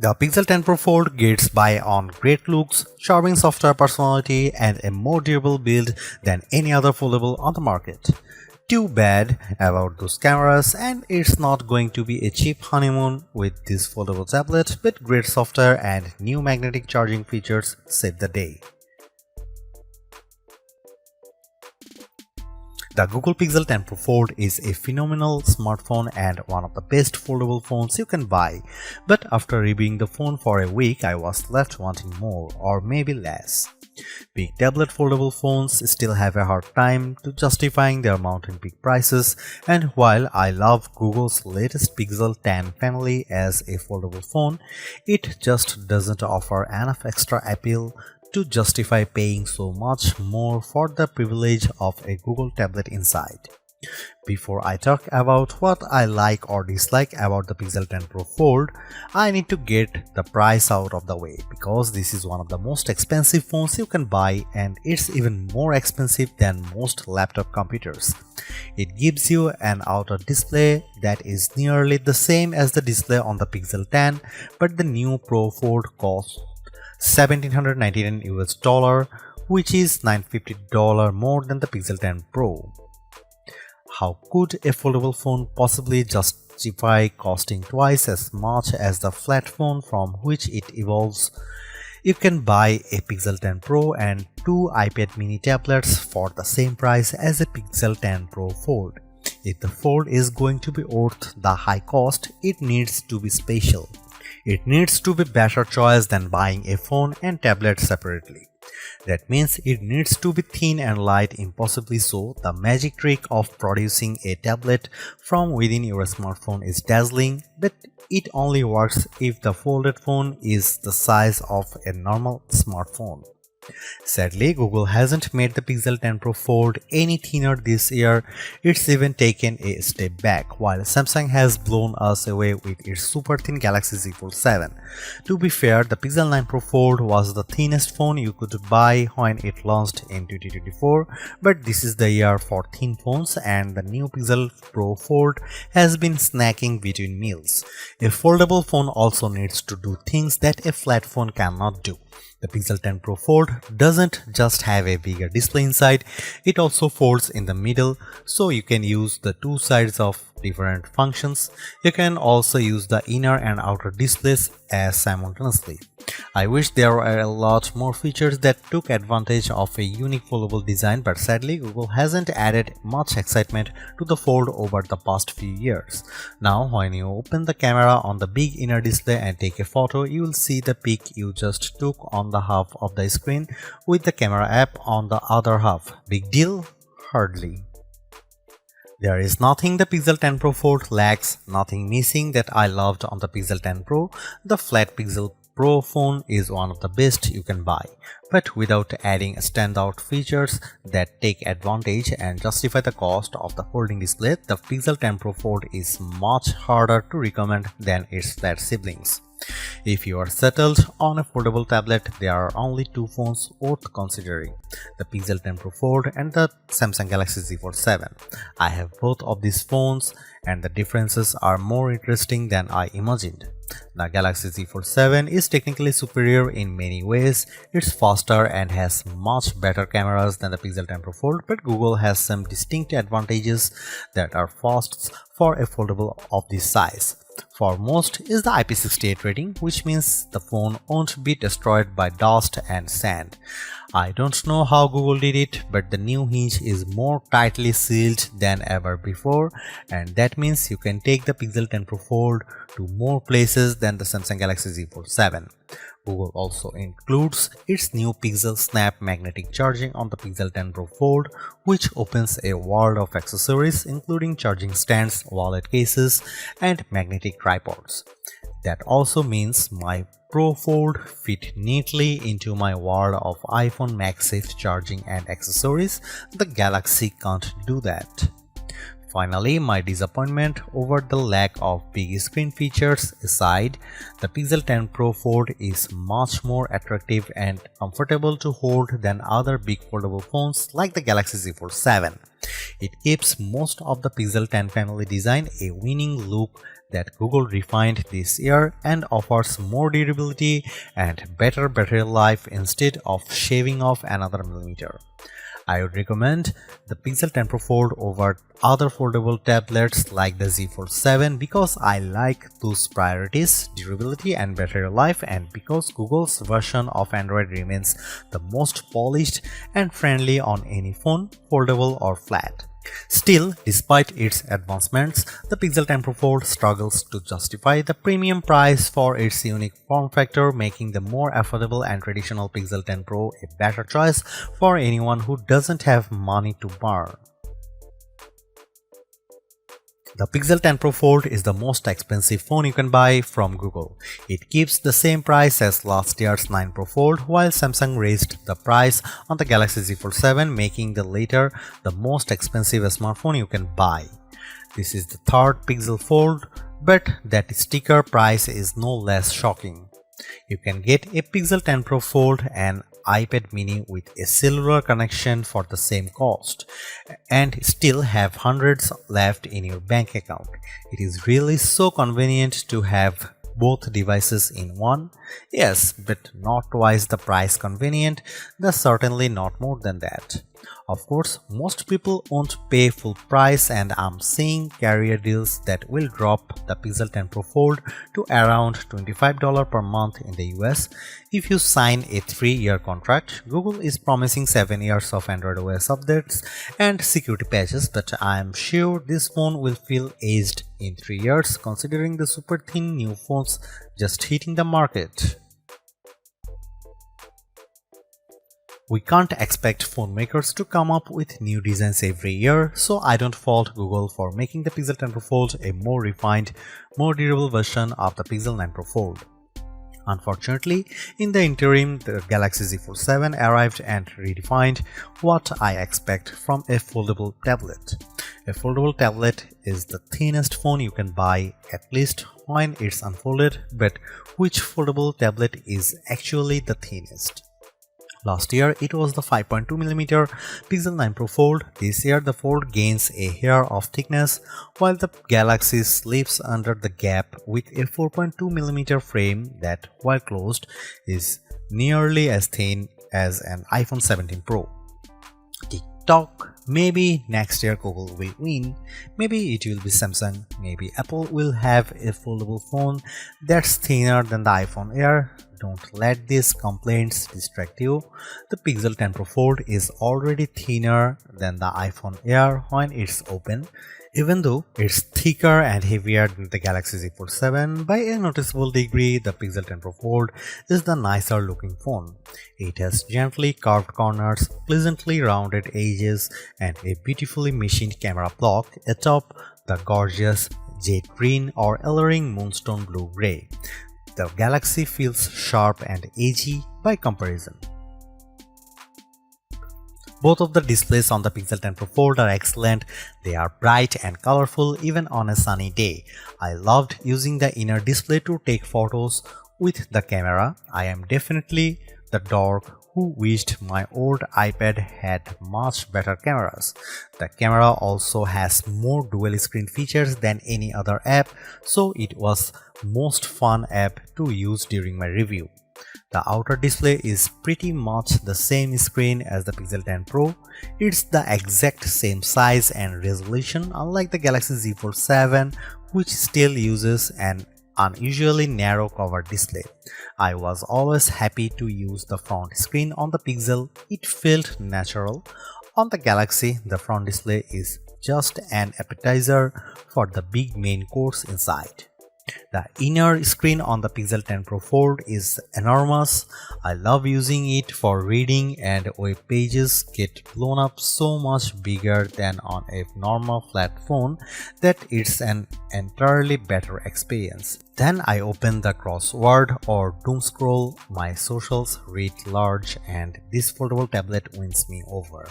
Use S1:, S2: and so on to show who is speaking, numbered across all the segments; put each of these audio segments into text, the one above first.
S1: The Pixel 10 Pro Fold gets by on great looks, charming software personality, and a more durable build than any other foldable on the market. Too bad about those cameras, and it's not going to be a cheap honeymoon with this foldable tablet, but great software and new magnetic charging features save the day. The Google Pixel 10 Pro Fold is a phenomenal smartphone and one of the best foldable phones you can buy, but after reviewing the phone for a week I was left wanting more or maybe less. Big tablet foldable phones still have a hard time to justifying their mountain peak prices, and while I love Google's latest Pixel 10 family as a foldable phone, it just doesn't offer enough extra appeal to justify paying so much more for the privilege of a Google tablet inside. Before I talk about what I like or dislike about the Pixel 10 Pro Fold, I need to get the price out of the way because this is one of the most expensive phones you can buy, and it's even more expensive than most laptop computers. It gives you an outer display that is nearly the same as the display on the Pixel 10, but the new Pro Fold costs $1,799 US, which is $950 more than the Pixel 10 Pro. How could a foldable phone possibly justify costing twice as much as the flat phone from which it evolves? You can buy a Pixel 10 Pro and two iPad mini tablets for the same price as a Pixel 10 Pro Fold. If the Fold is going to be worth the high cost, it needs to be special. It needs to be better choice than buying a phone and tablet separately. That means it needs to be thin and light, impossibly so. The magic trick of producing a tablet from within your smartphone is dazzling, but it only works if the folded phone is the size of a normal smartphone. Sadly, Google hasn't made the Pixel 10 Pro Fold any thinner this year. It's even taken a step back, while Samsung has blown us away with its super thin Galaxy Z Fold 7. To be fair, the Pixel 9 Pro Fold was the thinnest phone you could buy when it launched in 2024, but this is the year for thin phones, and the new Pixel Pro Fold has been snacking between meals. A foldable phone also needs to do things that a flat phone cannot do. The Pixel 10 Pro Fold doesn't just have a bigger display inside, it also folds in the middle, so you can use the two sides of different functions. You can also use the inner and outer displays as simultaneously. I wish there were a lot more features that took advantage of a unique foldable design, but sadly Google hasn't added much excitement to the Fold over the past few years. Now when you open the camera on the big inner display and take a photo, you will see the pic you just took on the half of the screen with the camera app on the other half. Big deal? Hardly. There is nothing the Pixel 10 Pro Fold lacks, nothing missing that I loved on the Pixel 10 Pro. The flat Pixel Pro phone is one of the best you can buy, but without adding standout features that take advantage and justify the cost of the folding display, the Pixel 10 Pro Fold is much harder to recommend than its flat siblings. If you are settled on a foldable tablet, there are only two phones worth considering: the Pixel 10 Pro Fold and the Samsung Galaxy Z Fold 7. I have both of these phones, and the differences are more interesting than I imagined. The Galaxy Z Fold 7 is technically superior in many ways. It's faster and has much better cameras than the Pixel 10 Pro Fold, but Google has some distinct advantages that are firsts for a foldable of this size. Foremost is the IP68 rating, which means the phone won't be destroyed by dust and sand. I don't know how Google did it, but the new hinge is more tightly sealed than ever before, and that means you can take the Pixel 10 Pro Fold to more places than the Samsung Galaxy Z Fold 7. Google also includes its new PixelSnap magnetic charging on the Pixel 10 Pro Fold, which opens a world of accessories including charging stands, wallet cases, and magnetic tripods. That also means my Pro Fold fit neatly into my world of iPhone MagSafe charging and accessories. The Galaxy can't do that. Finally, my disappointment over the lack of big screen features aside, the Pixel 10 Pro Fold is much more attractive and comfortable to hold than other big foldable phones like the Galaxy Z Fold 7. It keeps most of the Pixel 10 family design a winning look that Google refined this year and offers more durability and better battery life instead of shaving off another millimeter. I would recommend the Pixel 10 Pro Fold over other foldable tablets like the Z Fold 7 because I like those priorities, durability and battery life, and because Google's version of Android remains the most polished and friendly on any phone, foldable or flat. Still, despite its advancements, the Pixel 10 Pro Fold struggles to justify the premium price for its unique form factor, making the more affordable and traditional Pixel 10 Pro a better choice for anyone who doesn't have money to burn. The Pixel 10 Pro Fold is the most expensive phone you can buy from Google. It keeps the same price as last year's 9 Pro Fold, while Samsung raised the price on the Galaxy Z Fold 7, making the latter the most expensive smartphone you can buy. This is the third Pixel Fold, but that sticker price is no less shocking. You can get a Pixel 10 Pro Fold and iPad mini with a cellular connection for the same cost and still have hundreds left in your bank account. It is really so convenient to have both devices in one. Yes, but not twice the price convenient, that's certainly not more than that. Of course, most people won't pay full price, and I'm seeing carrier deals that will drop the Pixel 10 Pro Fold to around $25 per month in the US if you sign a 3-year contract. Google is promising 7 years of Android OS updates and security patches, but I'm sure this phone will feel aged in 3 years considering the super thin new phones just hitting the market. We can't expect phone makers to come up with new designs every year, so I don't fault Google for making the Pixel 10 Pro Fold a more refined, more durable version of the Pixel 9 Pro Fold. Unfortunately, in the interim, the Galaxy Z Fold 7 arrived and redefined what I expect from a foldable tablet. A foldable tablet is the thinnest phone you can buy, at least when it's unfolded, but which foldable tablet is actually the thinnest? Last year, it was the 5.2mm Pixel 9 Pro Fold. This year, the Fold gains a hair of thickness, while the Galaxy slips under the gap with a 4.2mm frame that, while closed, is nearly as thin as an iPhone 17 Pro. TikTok. Maybe next year Google will win, maybe it will be Samsung, maybe Apple will have a foldable phone that's thinner than the iPhone Air. Don't let these complaints distract you. The Pixel 10 Pro Fold is already thinner than the iPhone Air when it's open, even though it's thicker and heavier than the Galaxy Z Fold 7 by a noticeable degree. The Pixel 10 Pro Fold is the nicer looking phone. It has gently curved corners, pleasantly rounded edges, and a beautifully machined camera block atop the gorgeous jade green or alluring moonstone blue-gray. The Galaxy feels sharp and edgy by comparison. Both of the displays on the Pixel 10 Pro Fold are excellent. They are bright and colorful even on a sunny day. I loved using the inner display to take photos with the camera. I am definitely the dork who wished my old iPad had much better cameras. The camera also has more dual screen features than any other app, so it was most fun app to use during my review. The outer display is pretty much the same screen as the Pixel 10 Pro. It's the exact same size and resolution, unlike the Galaxy Z Fold 7, which still uses an unusually narrow cover display. I was always happy to use the front screen on the Pixel. It felt natural. On the Galaxy, the front display is just an appetizer for the big main course inside. The inner screen on the Pixel 10 Pro Fold is enormous. I love using it for reading, and web pages get blown up so much bigger than on a normal flat phone that it's an entirely better experience. Then I open the crossword or doom scroll my socials writ large, and this foldable tablet wins me over.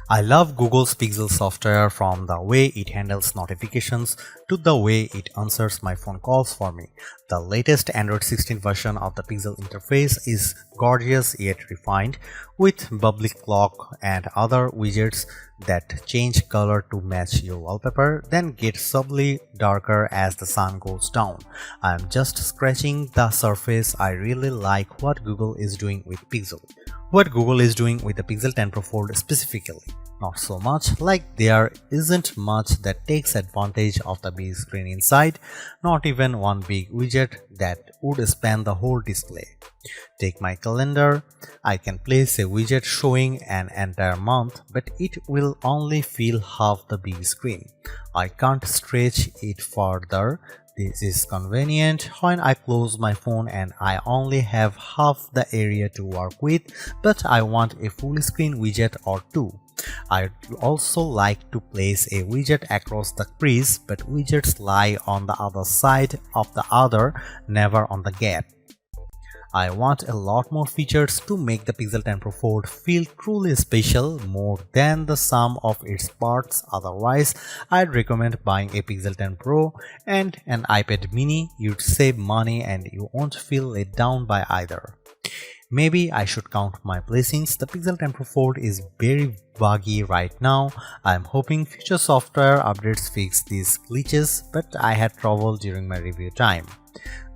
S1: I love Google's Pixel software, from the way it handles notifications to the way it answers my phone calls for me. The latest Android 16 version of the Pixel interface is gorgeous yet refined, with bubbly clock and other widgets that change color to match your wallpaper, then get subtly darker as the sun goes down. I'm just scratching the surface. I really like what Google is doing with Pixel. What Google is doing with the Pixel 10 Pro Fold specifically. Not so much, like there isn't much that takes advantage of the big screen inside, not even one big widget that would span the whole display. Take my calendar. I can place a widget showing an entire month, but it will only fill half the big screen. I can't stretch it further. This is convenient when I close my phone and I only have half the area to work with, but I want a full screen widget or two. I'd also like to place a widget across the crease, but widgets lie on the other side of the other, never on the gap. I want a lot more features to make the Pixel 10 Pro Fold feel truly special, more than the sum of its parts. Otherwise, I'd recommend buying a Pixel 10 Pro and an iPad mini. You'd save money and you won't feel let down by either. Maybe I should count my blessings. The Pixel 10 Pro Fold is very buggy right now. I'm hoping future software updates fix these glitches, but I had trouble during my review time.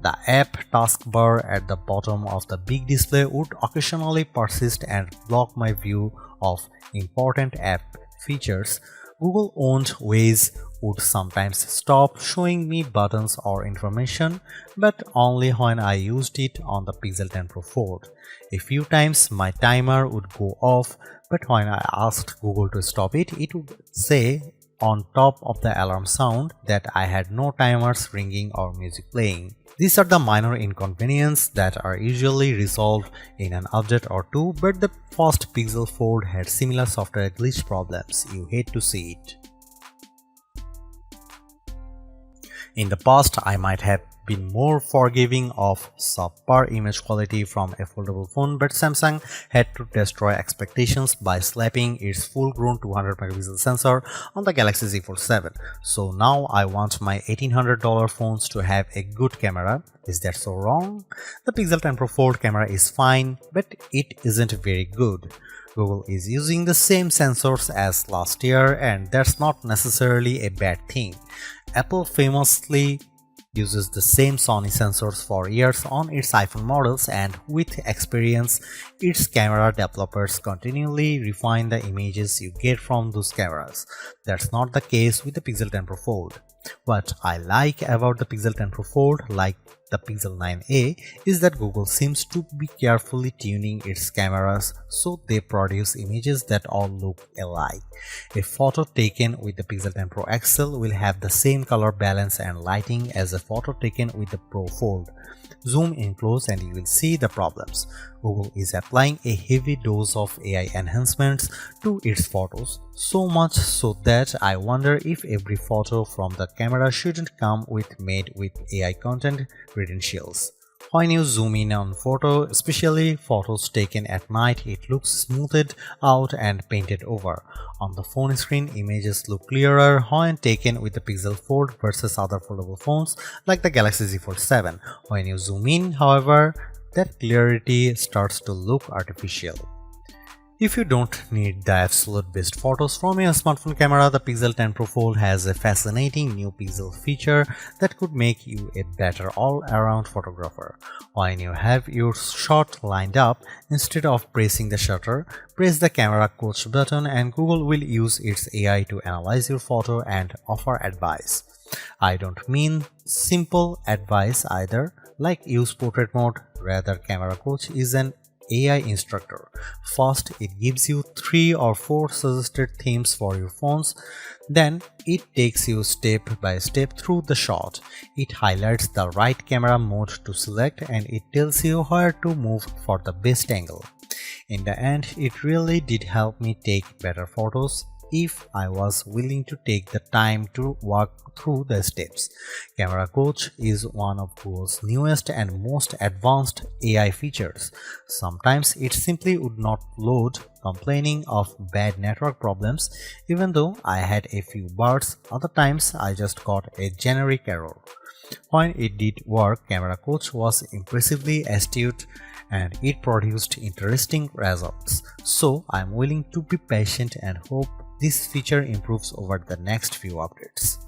S1: The app taskbar at the bottom of the big display would occasionally persist and block my view of important app features. Google-owned Waze would sometimes stop showing me buttons or information, but only when I used it on the Pixel 10 Pro Fold. A few times my timer would go off, but when I asked Google to stop it, it would say on top of the alarm sound that I had no timers ringing or music playing. These are the minor inconveniences that are usually resolved in an update or two, but the first Pixel Fold had similar software glitch problems. You hate to see it. In the past, I might have been more forgiving of subpar image quality from a foldable phone, but Samsung had to destroy expectations by slapping its full-grown 200 megapixel sensor on the Galaxy Z Fold 7. So now I want my $1,800 phones to have a good camera. Is that so wrong? The Pixel 10 Pro Fold camera is fine, but it isn't very good. Google is using the same sensors as last year, and that's not necessarily a bad thing. Apple famously uses the same Sony sensors for years on its iPhone models, and with experience, its camera developers continually refine the images you get from those cameras. That's not the case with the Pixel 10 Pro Fold. What I like about the Pixel 10 Pro Fold, like the Pixel 9a, is that Google seems to be carefully tuning its cameras so they produce images that all look alike. A photo taken with the Pixel 10 Pro XL will have the same color balance and lighting as a photo taken with the Pro Fold. Zoom in close and you will see the problems. Google is applying a heavy dose of AI enhancements to its photos, so much so that I wonder if every photo from the camera shouldn't come made with AI content credentials. When you zoom in on photo, especially photos taken at night, it looks smoothed out and painted over. On the phone screen, images look clearer when taken with the Pixel Fold versus other foldable phones like the Galaxy Z Fold 7. When you zoom in, however, that clarity starts to look artificial. If you don't need the absolute best photos from your smartphone camera, the Pixel 10 Pro Fold has a fascinating new pixel feature that could make you a better all-around photographer. When you have your shot lined up, instead of pressing the shutter, press the camera coach button and Google will use its AI to analyze your photo and offer advice. I don't mean simple advice either, like use portrait mode. Rather, camera coach is an AI instructor. First, it gives you 3 or 4 suggested themes for your phones. Then, it takes you step by step through the shot. It highlights the right camera mode to select and it tells you where to move for the best angle. In the end, it really did help me take better photos. if I was willing to take the time to walk through the steps. Camera Coach is one of Google's newest and most advanced AI features. Sometimes it simply would not load, complaining of bad network problems, even though I had a few bars. Other times I just got a generic error. When it did work, Camera Coach was impressively astute and it produced interesting results. So I'm willing to be patient and hope this feature improves over the next few updates.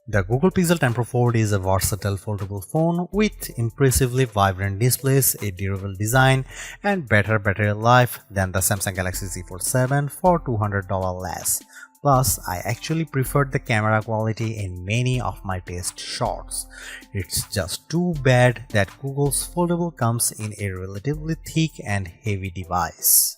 S1: The Google Pixel 10 Pro Fold is a versatile foldable phone with impressively vibrant displays, a durable design, and better battery life than the Samsung Galaxy Z Fold 7 for $200 less. Plus, I actually preferred the camera quality in many of my test shots. It's just too bad that Google's Foldable comes in a relatively thick and heavy device.